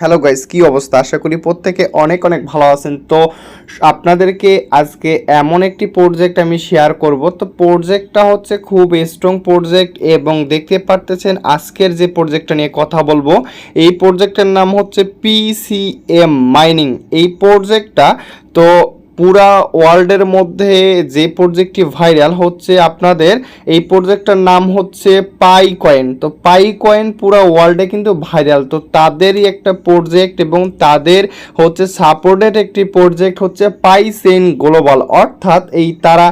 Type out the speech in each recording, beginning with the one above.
Hello guys, কি অবস্থা? আশা করি প্রত্যেকে অনেক অনেক ভালো আছেন। তো আপনাদেরকে আজকে এমন একটি প্রজেক্ট আমি শেয়ার করব। তো প্রজেক্টটা হচ্ছে খুব স্ট্রং প্রজেক্ট এবং দেখতে পারতেছেন আজকের যে প্রজেক্টটা নিয়ে কথা বলবো এই প্রজেক্টের নাম হচ্ছে পিসিএম মাইনিং। এই প্রজেক্টটা তো পুরা ওয়ার্ল্ডের মধ্যে যে প্রজেক্টটি ভাইরাল হচ্ছে আপনাদের এই প্রজেক্টটার নাম হচ্ছে পাই কয়েন। তো পাই কয়েন পুরা ওয়ার্ল্ডে কিন্তু ভাইরাল। তো তাদেরই একটা প্রজেক্ট এবং তাদের হচ্ছে সাপোর্টেড একটি প্রজেক্ট হচ্ছে পাইসেন গ্লোবাল, অর্থাৎ এই তারা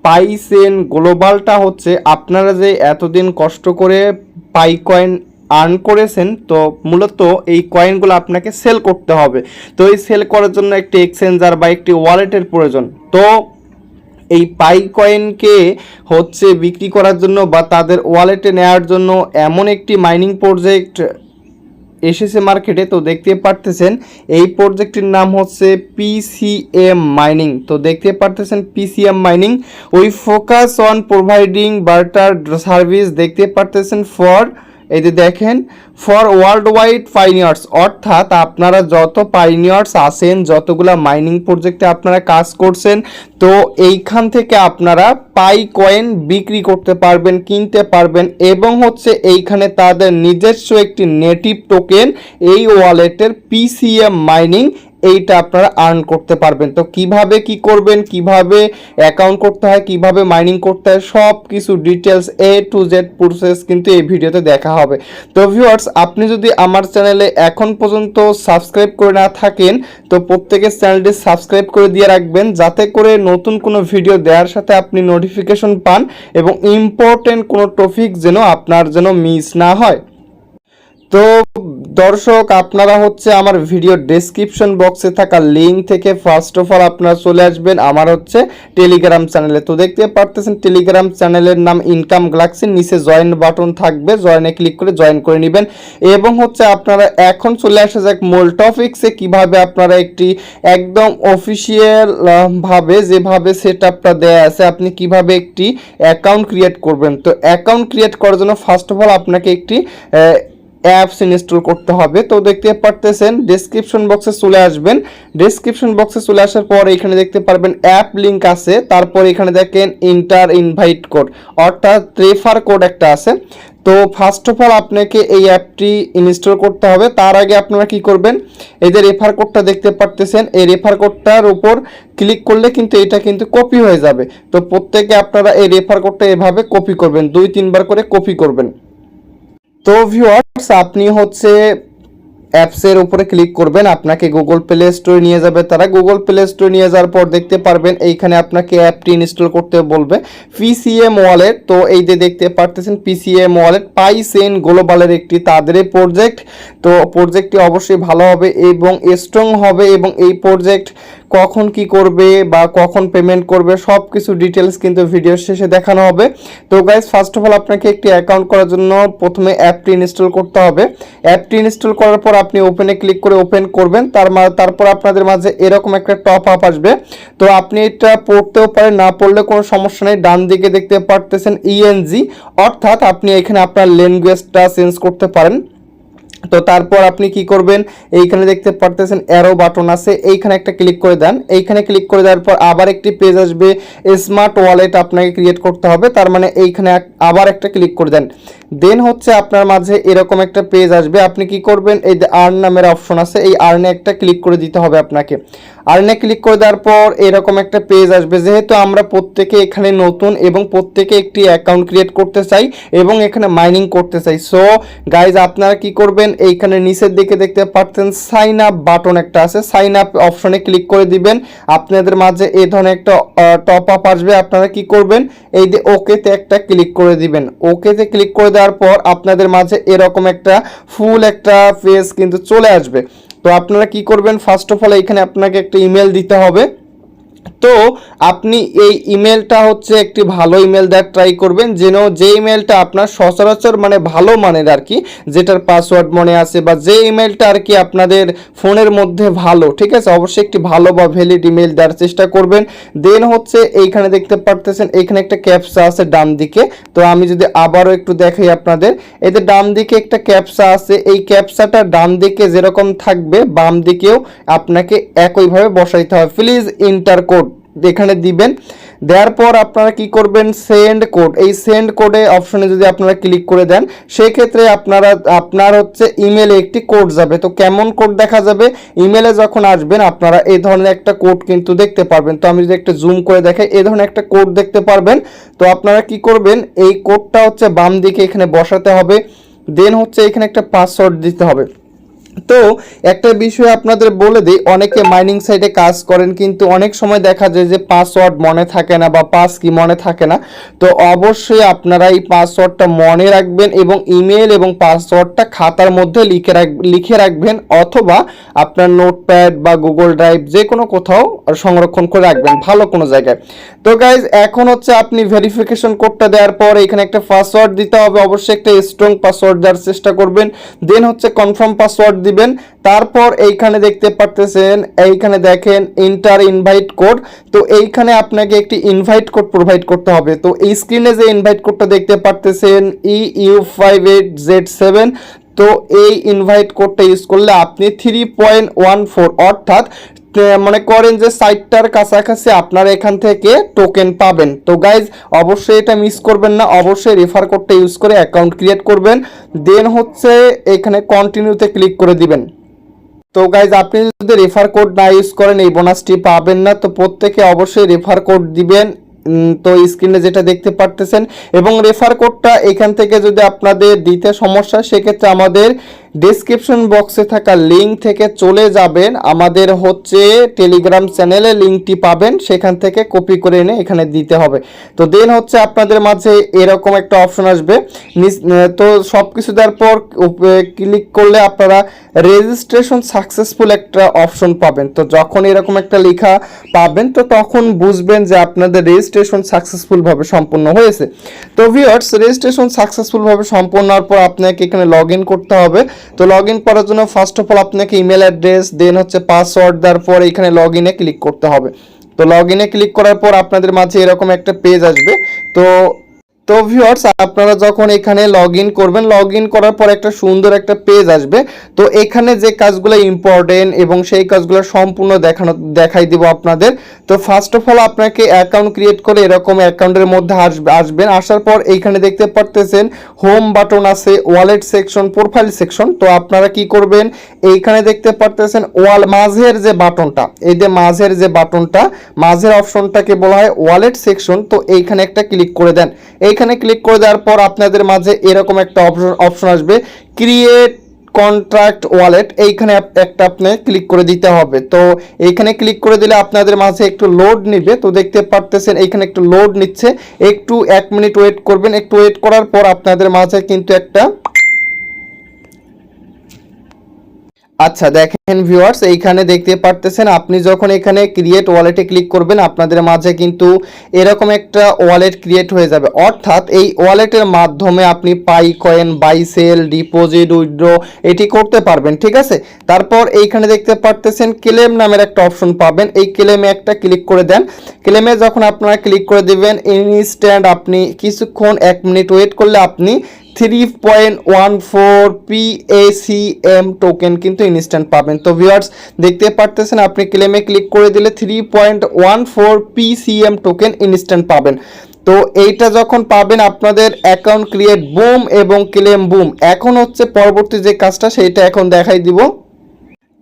পাইসেন গ্লোবালটা হচ্ছে আপনারা যে এতদিন কষ্ট করে পাই কয়েন আর্ন করেছেন, তো মূলত এই কয়েনগুলো আপনাকে সেল করতে হবে। তো এই সেল করার জন্য একটি এক্সচেঞ্জার বা একটি ওয়ালেটের প্রয়োজন। তো এই পাই কয়েনকে হচ্ছে বিক্রি করার জন্য বা তাদের ওয়ালেটে নেওয়ার জন্য এমন একটি মাইনিং প্রজেক্ট এসেছে মার্কেটে। তো দেখতে পারতেছেন এই প্রজেক্টটির নাম হচ্ছে পিসিএম মাইনিং। তো দেখতে পারতেছেন PCM mining we focus on providing barter service. দেখতে পারতেছেন ফর এই যে দেখেন ফর ওয়ার্ল্ড ওয়াইড পাইনিয়ার্স, অর্থাৎ আপনারা যত পাইনিয়ার্স আছেন, যতগুলা মাইনিং প্রজেক্টে আপনারা কাজ করছেন, তো এইখান থেকে আপনারা পাই কয়েন বিক্রি করতে পারবেন, কিনতে পারবেন এবং হচ্ছে এইখানে তাদের নিজস্ব একটি নেটিভ টোকেন এই ওয়ালেটের পিসিএম মাইনিং এইটা আপনারা আর্ন করতে পারবেন। তো কিভাবে কি করবেন, কিভাবে অ্যাকাউন্ট করতে হয়, কিভাবে মাইনিং করতে হয়, সব কিছু details A to Z process কিন্তু এই ভিডিওতে দেখা হবে। তো ভিউয়ার্স, আপনি যদি আমার চ্যানেলে এখন পর্যন্ত সাবস্ক্রাইব করে না থাকেন তো প্রত্যেকের চ্যানেলটি সাবস্ক্রাইব করে দিয়ে রাখবেন, যাতে করে নতুন কোনো ভিডিও দেওয়ার সাথে আপনি নোটিফিকেশন পান এবং ইম্পর্টেন্ট কোনো টপিক যেন আপনার যেন মিস না হয়। তো দর্শক, আপনারা হচ্ছে আমার ভিডিও ডেসক্রিপশন বক্সে থাকা লিঙ্ক থেকে ফার্স্ট অফ অল আপনারা চলে আসবেন আমার হচ্ছে টেলিগ্রাম চ্যানেলে। তো দেখতে পারতেছেন টেলিগ্রাম চ্যানেলের নাম ইনকাম গ্যালাক্সি, নিচে জয়েন বাটন থাকবে, জয়েনে ক্লিক করে জয়েন করে নেবেন। এবং হচ্ছে আপনারা এখন চলে আসা যাক মূল টপিকসে, কিভাবে আপনারা একটি একদম অফিসিয়াল ভাবে যেভাবে সেট আপটা দেওয়া আছে আপনি কিভাবে একটি অ্যাকাউন্ট ক্রিয়েট করবেন। তো অ্যাকাউন্ট ক্রিয়েট করার জন্য ফার্স্ট অফ অল আপনাকে একটি অ্যাপস ইনস্টল করতে হবে। তো দেখতে পারতেছেন ডেসক্রিপশন বক্সে চলে আসবেন। ডেসক্রিপশন বক্সে চলে আসার পর এখানে দেখতে পারবেন অ্যাপ লিঙ্ক আছে, তারপর এখানে দেখেন ইন্টার ইনভাইট কোড, অর্থাৎ রেফার কোড একটা আছে। তো ফার্স্ট অফ অল আপনাকে এই অ্যাপটি ইনস্টল করতে হবে। তার আগে আপনারা কি করবেন, এই যে রেফার কোডটা দেখতে পারতেছেন, এই রেফার কোডটার উপর ক্লিক করলে কিন্তু এটা কিন্তু কপি হয়ে যাবে। তো প্রত্যেকে আপনারা এই রেফার কোডটা এভাবে কপি করবেন, 2-3 বার করে কপি করবেন। তো ভিউয়ার্স, আপনি হচ্ছে অ্যাপসের উপরে ক্লিক করবেন, আপনাকে গুগল প্লে স্টোরে নিয়ে যাবে। তারা গুগল প্লে স্টোরে নিয়ে যাওয়ার পর দেখতে পারবেন এইখানে আপনাকে অ্যাপটি ইনস্টল করতে বলবে পিসিএম ওয়ালেট। তো এই যে দেখতে পারতেছেন পিসিএম ওয়ালেট পাইসেন গ্লোবালের একটি তাদের প্রজেক্ট। তো প্রজেক্টটি অবশ্যই ভালো হবে এবং স্ট্রং হবে এবং এই প্রজেক্ট কখন কি করবে বা কখন পেমেন্ট করবে সব কিছু ডিটেলস কিন্তু ভিডিও শেষে দেখানো হবে। তো গাইস, ফার্স্ট অফ অল আপনাকে একটি অ্যাকাউন্ট করার জন্য প্রথমে অ্যাপটি ইনস্টল করতে হবে। অ্যাপটি ইনস্টল করার পর আপনি ওপেনে ক্লিক করে ওপেন করবেন, তারপর আপনাদের মাঝে এরকম একটা টপ আপ আসবে। তো আপনি এটা পড়তেও পারেন, না পড়লে কোনো সমস্যা নেই। ডান দিকে দেখতে পারতেছেন ইএনজি, অর্থাৎ আপনি এখানে আপনার ল্যাঙ্গুয়েজটা চেঞ্জ করতে পারেন। তো তারপর আপনি কি করবেন, এইখানে দেখতে পারতেছেন অ্যারো বাটন আছে, এইখানে একটা ক্লিক করে দেন। এইখানে ক্লিক করে দেওয়ার পর আবার একটি পেজ আসবে, স্মার্ট ওয়ালেট আপনাকে ক্রিয়েট করতে হবে। তার মানে এইখানে আবার একটা ক্লিক করে দেন। দেন হচ্ছে আপনার মাঝে এরকম একটা পেজ আসবে। আপনি কি করবেন, এই যে আর্ন নামের অপশন আছে, এই আর্নে একটা ক্লিক করে দিতে হবে আপনাকে। আর্নে ক্লিক করে দেওয়ার পর এরকম একটা পেজ আসবে। যেহেতু আমরা প্রত্যেকে এখানে নতুন এবং প্রত্যেকে একটি অ্যাকাউন্ট ক্রিয়েট করতে চাই এবং এখানে মাইনিং করতে চাই, সো গাইজ আপনারা কি করবেন, এইখানে নিচের দিকে দেখতে পাচ্ছেন সাইন আপ বাটন একটা আছে, সাইন আপ অপশনে ক্লিক করে দিবেন। আপনাদের মাঝে এই ধরনের একটা টপ আপ আসবে। আপনারা কি করবেন, এই যে ওকেতে একটা ক্লিক করে দিবেন। ওকেতে ক্লিক করে দেওয়ার পর আপনাদের মাঝে এরকম একটা ফুল একটা পেজ কিন্তু চলে আসবে। তো আপনারা কি করবেন, ফার্স্ট অফ অল এখানে আপনাকে একটা ইমেল দিতে হবে। তো আপনি এই ইমেলটা হচ্ছে একটি ভালো ইমেল দেওয়ার ট্রাই করবেন, যেন যে ইমেলটা আপনার সচরাচর মানে ভালো মানের আর কি, যেটার পাসওয়ার্ড মনে আছে বা যে ইমেলটা আর কি আপনাদের ফোনের মধ্যে ভালো, ঠিক আছে। অবশ্যই একটি ভালো বা ভ্যালিড ইমেল দেওয়ার চেষ্টা করবেন। দেন হচ্ছে এইখানে দেখতে পারতেছেন এইখানে একটা ক্যাপচা আছে ডান দিকে। তো আমি যদি আবারও একটু দেখাই আপনাদের, এতে ডান দিকে একটা ক্যাপচা আছে, এই ক্যাপচাটা ডান দিকে যেরকম থাকবে বাম দিকেও আপনাকে একইভাবে বসাইতে হবে। প্লিজ ইন্টার কোড এখানে দিবেন। দেওয়ার পর আপনারা কি করবেন, সেন্ড কোড, এই সেন্ড কোডে অপশনে যদি আপনারা ক্লিক করে দেন সেই ক্ষেত্রে আপনার হচ্ছে ইমেলে একটি কোড যাবে। তো কেমন কোড দেখা যাবে, ইমেলে যখন আসবেন আপনারা এই ধরনের একটা কোড কিন্তু দেখতে পারবেন। তো আমি যদি একটা জুম করে দেখাই, এই ধরনের একটা কোড দেখতে পারবেন। তো আপনারা কি করবেন, এই কোডটা হচ্ছে বাম দিকে এখানে বসাতে হবে। দেন হচ্ছে এখানে একটা পাসওয়ার্ড দিতে হবে। তো একটা বিষয় আপনাদের বলে দিই, অনেকে মাইনিং সাইটে কাজ করেন কিন্তু অনেক সময় দেখা যায় যে পাসওয়ার্ড মনে থাকে না বা পাস কি মনে থাকে না। তো অবশ্যই আপনারা এই পাসওয়ার্ডটা মনে রাখবেন এবং ইমেল এবং পাসওয়ার্ডটা খাতার মধ্যে লিখে রাখবেন, অথবা আপনার নোটপ্যাড বা গুগল ড্রাইভ যে কোনো কোথাও সংরক্ষণ করে রাখবেন ভালো কোনো জায়গায়। তো গাইজ এখন হচ্ছে আপনি ভেরিফিকেশন কোডটা দেওয়ার পর এখানে একটা পাসওয়ার্ড দিতে হবে, অবশ্যই একটা স্ট্রং পাসওয়ার্ড দেওয়ার চেষ্টা করবেন। দেন হচ্ছে কনফার্ম পাসওয়ার্ড দিবেন। তারপর এইখানে দেখতে পারতেছেন, এইখানে দেখেন এন্টার ইনভাইট কোড। তো এইখানে আপনাকে একটি ইনভাইট কোড প্রোভাইড করতে হবে। তো এই স্ক্রিনে যে ইনভাইট কোডটা দেখতে পারতেছেন EU58Z7, তো এই ইনভাইট কোডটা ইউজ করলে আপনি 3.14 অর্থাৎ মনে করেন যে সাইটটার কাছাকাছি আপনারা এখান থেকে টোকেন পাবেন। তো গাইজ অবশ্যই এটা মিস করবেন না, অবশ্যই রেফার কোডটা ইউজ করে অ্যাকাউন্ট ক্রিয়েট করবেন। দেন হচ্ছে এখানে কন্টিনিউতে ক্লিক করে দিবেন। তো গাইজ আপনি যদি রেফার কোড না ইউজ করেন এই বোনাসটি পাবেন না। তো প্রত্যেকে অবশ্যই রেফার কোড দিবেন। তো স্ক্রিনে যেটা দেখতে পারতেছেন, এবং রেফার কোডটা এখান থেকে যদি আপনাদের দিতে সমস্যা সেক্ষেত্রে আমাদের ডেসক্রিপশন বক্সে থাকা লিঙ্ক থেকে চলে যাবেন, আমাদের হচ্ছে টেলিগ্রাম চ্যানেলে লিঙ্কটি পাবেন, সেখান থেকে কপি করে এনে এখানে দিতে হবে। তো দেন হচ্ছে আপনাদের মাঝে এরকম একটা অপশন আসবে। তো সব কিছু দেওয়ার পর ক্লিক করলে আপনারা রেজিস্ট্রেশন সাকসেসফুল একটা অপশন পাবেন। তো যখন এরকম একটা লেখা পাবেন তো তখন বুঝবেন যে আপনাদের রেজিস্ট্রেশন সাকসেসফুলভাবে সম্পন্ন হয়েছে। তো ভিউয়ার্স, রেজিস্ট্রেশন সাকসেসফুলভাবে সম্পন্ন হওয়ার পর আপনাকে এখানে লগ ইন করতে হবে। তো লগ ইন করার জন্য ফার্স্ট অফ অল আপনাকে ইমেল অ্যাড্রেস দেন হচ্ছে পাসওয়ার্ড দেওয়ার পর এখানে লগ ইনে ক্লিক করতে হবে। তো লগ ইনে ক্লিক করার পর আপনাদের মাঝে এরকম একটা পেজ আসবে। তো ভিউয়ার্স, আপনারা যখন এখানে লগ ইন করবেন, লগ ইন করার পর একটা সুন্দর একটা পেজ আসবে। তো এখানে যে কাজগুলো ইম্পর্টেন্ট এবং সেই কাজগুলো সম্পূর্ণ দেখাই দিব আপনাদের। তো ফার্স্ট অফ অল আপনাকে অ্যাকাউন্ট ক্রিয়েট করে এরকম অ্যাকাউন্টের মধ্যে আসবেন। আসার পর এইখানে দেখতে পারতেছেন হোম বাটন আছে, ওয়ালেট সেকশন, প্রোফাইল সেকশন। তো আপনারা কি করবেন, এইখানে দেখতে পারতেছেন মাঝের যে বাটনটা, এই যে মাঝের যে বাটনটা, মাঝের অপশনটাকে বলা হয় ওয়ালেট সেকশন। তো এইখানে একটা ক্লিক করে দেন। এইখানে ক্লিক করে দেওয়ার পর আপনাদের মাঝে এরকম একটা অপশন আসবে, ক্রিয়েট কন্ট্রাক্ট ওয়ালেট। এইখানে একটা আপনি ক্লিক করে দিতে হবে। তো এইখানে ক্লিক করে দিলে আপনাদের মাঝে একটু লোড নিবে। তো দেখতে পারতেছেন এইখানে একটু লোড নিচ্ছে, একটু 1 মিনিট ওয়েট করবেন। একটু ওয়েট করার পর আপনাদের মাঝে কিন্তু একটা আচ্ছা দেখেন ভিউয়ার্স, এইখানে দেখতে পারতেছেন আপনি যখন এখানে ক্রিয়েট ওয়ালেটে ক্লিক করবেন আপনাদের মাঝে কিন্তু এরকম একটা ওয়ালেট ক্রিয়েট হয়ে যাবে। অর্থাৎ এই ওয়ালেটের মাধ্যমে আপনি pi coin, buy sell, deposit, withdraw এটি করতে পারবেন, ঠিক আছে। তারপর এইখানে দেখতে পারতেছেন ক্লেম নামের একটা অপশন পাবেন, এই ক্লেমে একটা ক্লিক করে দেন। ক্লেমে যখন আপনারা ক্লিক করে দিবেন ইনস্ট্যান্ট আপনি কিছুক্ষণ 1 মিনিট ওয়েট করলে আপনি 3.14 PACM টোকেন কিন্তু ইনস্ট্যান্ট পাবেন। তো ভিউয়ার্স দেখতে পারতেছেন আপনি ক্লেমে ক্লিক করে দিলে 3.14 PCM টোকেন ইনস্ট্যান্ট পাবেন। তো এইটা যখন পাবেন আপনাদের অ্যাকাউন্ট ক্রিয়েট বুম এবং ক্লেম বুম। এখন হচ্ছে পরবর্তী যে কাজটা সেইটা এখন দেখাই দিব।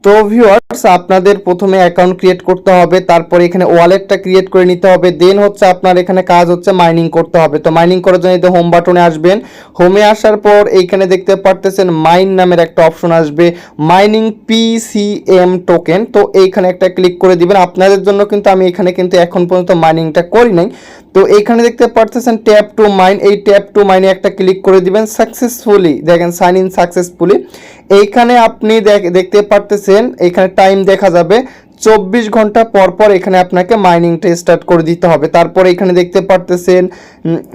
তো ভিউয়ার্স, আপনাদের প্রথমে অ্যাকাউন্ট ক্রিয়েট করতে হবে, তারপর এখানে ওয়ালেটটা ক্রিয়েট করে নিতে হবে। দেন হচ্ছে আপনার এখানে কাজ হচ্ছে মাইনিং করতে হবে। তো মাইনিং করার জন্য এই হোম বাটনে আসবেন। হোমে আসার পর এইখানে দেখতে পারতেছেন মাইন নামের একটা অপশন আসবে, মাইনিং PCM টোকেন। তো এইখানে একটা ক্লিক করে দিবেন। আপনাদের জন্য কিন্তু আমি এখানে কিন্তু এখন পর্যন্ত মাইনিংটা করি নাই। তো এইখানে দেখতে পারতেছেন ট্যাপ টু মাইন, এই ট্যাপ টু মাইনে একটা ক্লিক করে দিবেন। সাকসেসফুলি দেখেন সাইন ইন সাকসেসফুলি। এইখানে আপনি দেখতে পারতেছেন এখানে টাইম দেখা যাবে 24 ঘন্টা পর পর এখানে আপনাকে মাইনিংটা স্টার্ট করে দিতে হবে। তারপর এখানে দেখতে পারতেছেন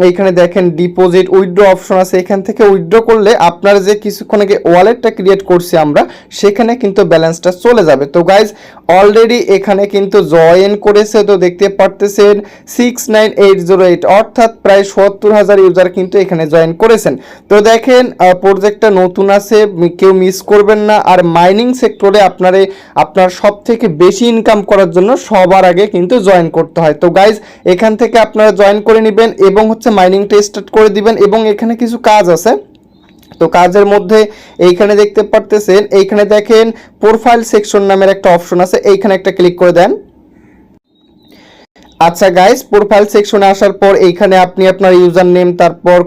এইখানে দেখেন ডিপোজিট উইথড্র অপশন আছে, এখান থেকে উইথড্র করলে আপনার যে কিছুক্ষণ আগে ওয়ালেটটা ক্রিয়েট করছি আমরা সেখানে কিন্তু ব্যালেন্সটা চলে যাবে। তো গাইজ অলরেডি এখানে কিন্তু জয়েন করেছে, তো দেখতে পারতেছেন 69808 অর্থাৎ প্রায় 70,000 ইউজার কিন্তু এখানে জয়েন করেছেন। তো দেখেন প্রজেক্টটা নতুন আছে, কেউ মিস করবেন না। আর মাইনিং সেক্টরে আপনার সব থেকে বেশি ইনকাম করার জন্য সবার আগে কিন্তু জয়েন করতে হয়। তো গাইজ এখান থেকে আপনারা জয়েন করে নেবেন এবং হচ্ছে মাইনিংটা স্টার্ট করে দিবেন। এবং এখানে কিছু কাজ আছে, তো কাজের মধ্যে এইখানে দেখতে পারতেছেন, এইখানে দেখেন প্রোফাইল সেকশন নামের একটা অপশন আছে, এইখানে একটা ক্লিক করে দেন। আচ্ছা গাইস, প্রোফাইল সেকশনে আসার পর এইখানে আপনি আপনার ইউজার নেম, তারপর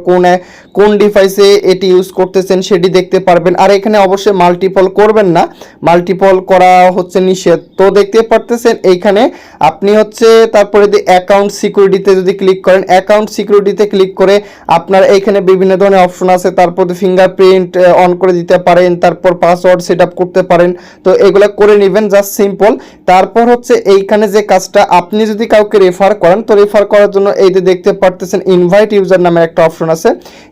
কোন ডিভাইসে এটি ইউজ করতেছেন সেটি দেখতে পারবেন। আর এখানে অবশ্যই মাল্টিপল করবেন না, মাল্টিপল করা হচ্ছে নিষেধ। তো দেখতে পারতেছেন এইখানে আপনি হচ্ছে তারপরে যদি অ্যাকাউন্ট সিকিউরিটিতে যদি ক্লিক করেন, অ্যাকাউন্ট সিকিউরিটিতে ক্লিক করে আপনার এইখানে বিভিন্ন ধরনের অপশন আছে, তারপর ফিঙ্গারপ্রিন্ট অন করে দিতে পারেন, তারপর পাসওয়ার্ড সেট আপ করতে পারেন। তো এগুলো করে নেবেন, জাস্ট সিম্পল। তারপর হচ্ছে এইখানে যে কাজটা, আপনি যদি কাউকে রেফার করেন, তো রেফার করার জন্য এই যে দেখতে পারতেছেন ইনভাইট ইউজার নামের একটা অপশন আছে,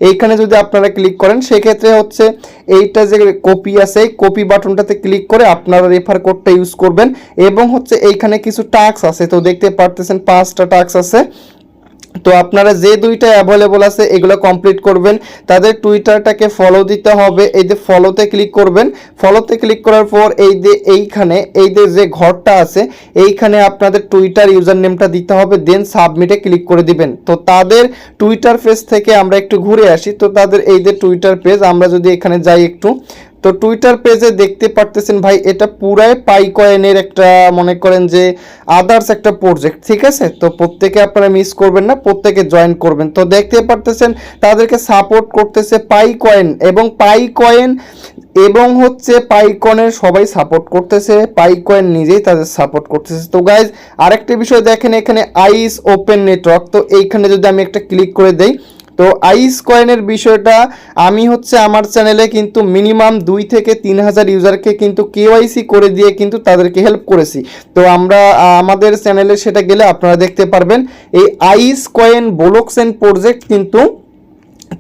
এইখানে যদি আপনারা ক্লিক করেন সেক্ষেত্রে হচ্ছে এইটা যে কপি আছে, কপি বাটনটাতে ক্লিক করে আপনারা রেফার কোডটা ইউজ করবেন। এবং হচ্ছে এইখানে কিছু টাস্ক আছে, তো দেখতে পারতেছেন 5টা টাস্ক আছে। তো আপনারা যে দুইটা অ্যাভেলেবল আছে এগুলো কমপ্লিট করবেন। তাদের টুইটারটাকে ফলো দিতে হবে, এই যে ফলোতে ক্লিক করবেন। ফলোতে ক্লিক করার পর এই যে এইখানে এই যে ঘরটা আছে এইখানে আপনাদের টুইটার ইউজার নেমটা দিতে হবে, দেন সাবমিটে ক্লিক করে দিবেন। তো তাদের টুইটার পেজ থেকে আমরা একটু ঘুরে আসি। তো তাদের এই যে টুইটার পেজ, আমরা যদি এখানে যাই একটু, তো টুইটার পেজে দেখতে পারতেছেন ভাই এটা পুরাই পাই কয়েনের একটা মনে করেন যে আদার্স একটা প্রজেক্ট, ঠিক আছে। তো প্রত্যেকে আপনারা মিস করবেন না, প্রত্যেকে জয়েন করবেন। তো দেখতে পারতেছেন তাদেরকে সাপোর্ট করতেছে পাই কয়েন এবং হচ্ছে পাইকনের সবাই সাপোর্ট করতেছে, পাইকয়েন নিজেই তাদের সাপোর্ট করতেছে। তো গাইজ আরেকটা বিষয় দেখেন, এখানে আইস ওপেন নেটওয়ার্ক, তো এইখানে যদি আমি একটা ক্লিক করে দেই, তো আইস কয়েনের বিষয়টা আমি হচ্ছে আমার চ্যানেলে কিন্তু মিনিমাম 2 থেকে 3,000 ইউজারকে কিন্তু কেওয়াইসি করে দিয়ে কিন্তু তাদেরকে হেল্প করেছি। তো আমাদের চ্যানেলে সেটা গেলে আপনারা দেখতে পারবেন। এই আইস কয়েন ব্লকচেন প্রজেক্ট কিন্তু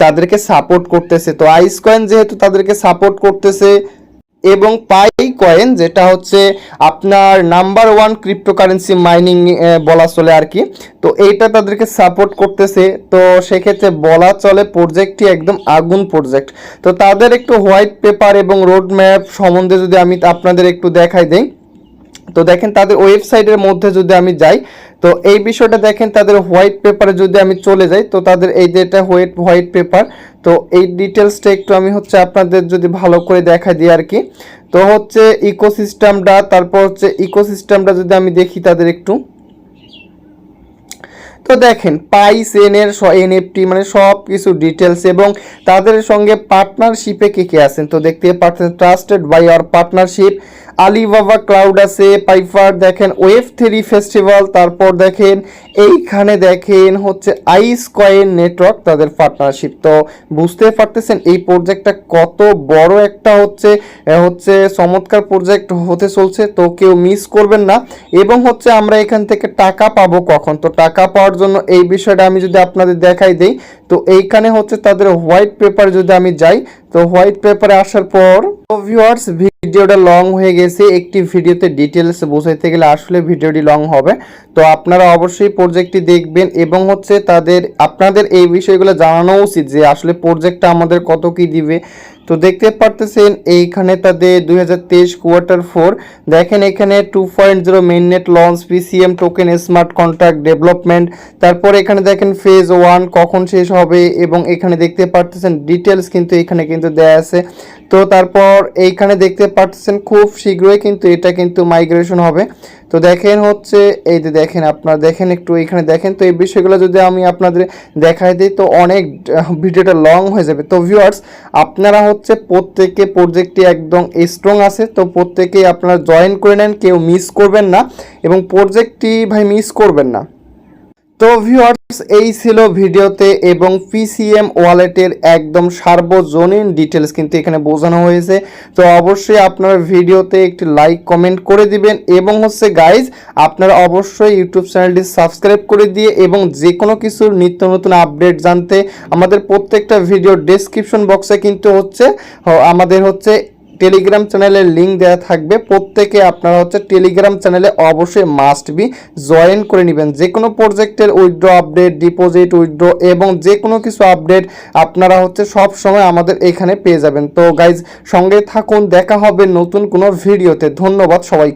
তাদেরকে সাপোর্ট করতেছে। তো আইস কয়েন যেহেতু তাদেরকে সাপোর্ট করতেছে এবং পাই কয়েন যেটা হচ্ছে আপনার নাম্বার 1 ক্রিপ্টোকারেন্সি মাইনিং বলা চলে আর কি, তো এইটা তাদেরকে সাপোর্ট করতেছে। তো সেক্ষেত্রে বলা চলে প্রজেক্টটি একদম আগুন প্রজেক্ট। তো তাদের একটু হোয়াইট পেপার এবং রোড ম্যাপ সম্বন্ধে যদি আমি আপনাদের একটু দেখাই দেই, তো দেখেন তাদের ওয়েবসাইটের মধ্যে যদি আমি যাই, তো এই বিষয়টা দেখেন তাদের হোয়াইট পেপারে যদি আমি চলে যাই, তো তাদের এই যে এটা হোয়াইট পেপার, তো এই ডিটেলসটা একটু আমি হচ্ছে আপনাদের যদি ভালো করে দেখা দিই আর কি। তো হচ্ছে ইকোসিস্টেমটা, তারপর হচ্ছে ইকোসিস্টেমটা যদি আমি দেখি তাদের একটু, তো দেখেন পাইসেনের এনএফটি মানে সব কিছু ডিটেলস এবং তাদের সঙ্গে পার্টনারশিপে কে আছেন। তো দেখতে পাচ্ছেন trusted by our partnership, Alibaba cloud আছে, পাইফার দেখেন, ওয়েব3 ফেস্টিভ্যাল, তারপর দেখেন এইখানে দেখেন হচ্ছে আইস কয়েন নেটওয়ার্ক তাদের পার্টনারশিপ। তো বুঝতে পারতেছেন এই প্রজেক্টটা কত বড় একটা হচ্ছে চমৎকার প্রজেক্ট হতে চলছে। তো কেউ মিস করবেন না। এবং হচ্ছে আমরা এখান থেকে টাকা পাবো কখন, তো টাকা পাওয়ার জন্য এই বিষয়টা আমি যদি আপনাদের দেখাই দেই, তো এইখানে হচ্ছে তাদের হোয়াইট পেপার যদি আমি যাই, তো হোয়াইট পেপারে আসার পর ভিউয়ার্স ভিডিওটা লং হয়ে গেছে, একটি ভিডিওতে ডিটেলস বোঝাইতে গেলে আসলে ভিডিওটি লং হবে। তো আপনারা অবশ্যই প্রজেক্টটি দেখবেন এবং হচ্ছে আপনাদের এই বিষয়গুলো জানানো উচিত যে আসলে প্রজেক্টটা আমাদের কত কি দিবে। তো দেখতে পারতেছেন এইখানে তাদের 2023 Q4 দেখেন এখানে 2.0 mainnet launch, PCM token, smart contract development, তারপর এখানে দেখেন ফেজ 1 কখন শেষ হবে এবং এখানে দেখতে পারতেছেন ডিটেলস কিন্তু এখানে কিন্তু দেয়া আছে। তো তারপর এইখানে দেখতে পাচ্ছেন খুব শীঘ্রই কিন্তু এটা কিন্তু মাইগ্রেশন হবে। তো দেখেন হচ্ছে এই যে দেখেন আপনারা দেখেন একটু এখানে দেখেন। তো এই বিষয়গুলো যদি আমি আপনাদের দেখাই দিই তো অনেক ভিডিওটা লং হয়ে যাবে। তো ভিউয়ার্স আপনারা হচ্ছে প্রত্যেকে প্রজেক্টটি একদম স্ট্রং আছে, তো প্রত্যেকেই আপনারা জয়েন করে নেন, কেউ মিস করবেন না এবং প্রজেক্টটি ভাই মিস করবেন না। তো ভিউয়ার্স, এই ছিল ভিডিওতে এবং পিসিএম ওয়ালেটের একদম সার্বজনীন ডিটেলস কিন্তু এখানে বোঝানো হয়েছে। তো অবশ্যই আপনারা ভিডিওতে একটি লাইক কমেন্ট করে দিবেন এবং হচ্ছে গাইজ আপনারা অবশ্যই ইউটিউব চ্যানেলটি সাবস্ক্রাইব করে দিয়ে এবং যে কোনো কিছুর নিত্য নতুন আপডেট জানতে আমাদের প্রত্যেকটা ভিডিও ডেসক্রিপশন বক্সে কিন্তু হচ্ছে আমাদের হচ্ছে টেলিগ্রাম চ্যানেলের লিঙ্ক দেওয়া থাকবে। প্রত্যেকে আপনারা হচ্ছে টেলিগ্রাম চ্যানেলে অবশ্যই মাস্ট বি জয়েন করে নেবেন। যে কোনো প্রজেক্টের উইথড্র আপডেট, ডিপোজিট, উইথড্র এবং যে কোনো কিছু আপডেট আপনারা হচ্ছে সব সময় আমাদের এখানে পেয়ে যাবেন। তো গাইজ সঙ্গে থাকুন, দেখা হবে নতুন কোনো ভিডিওতে। ধন্যবাদ সবাই।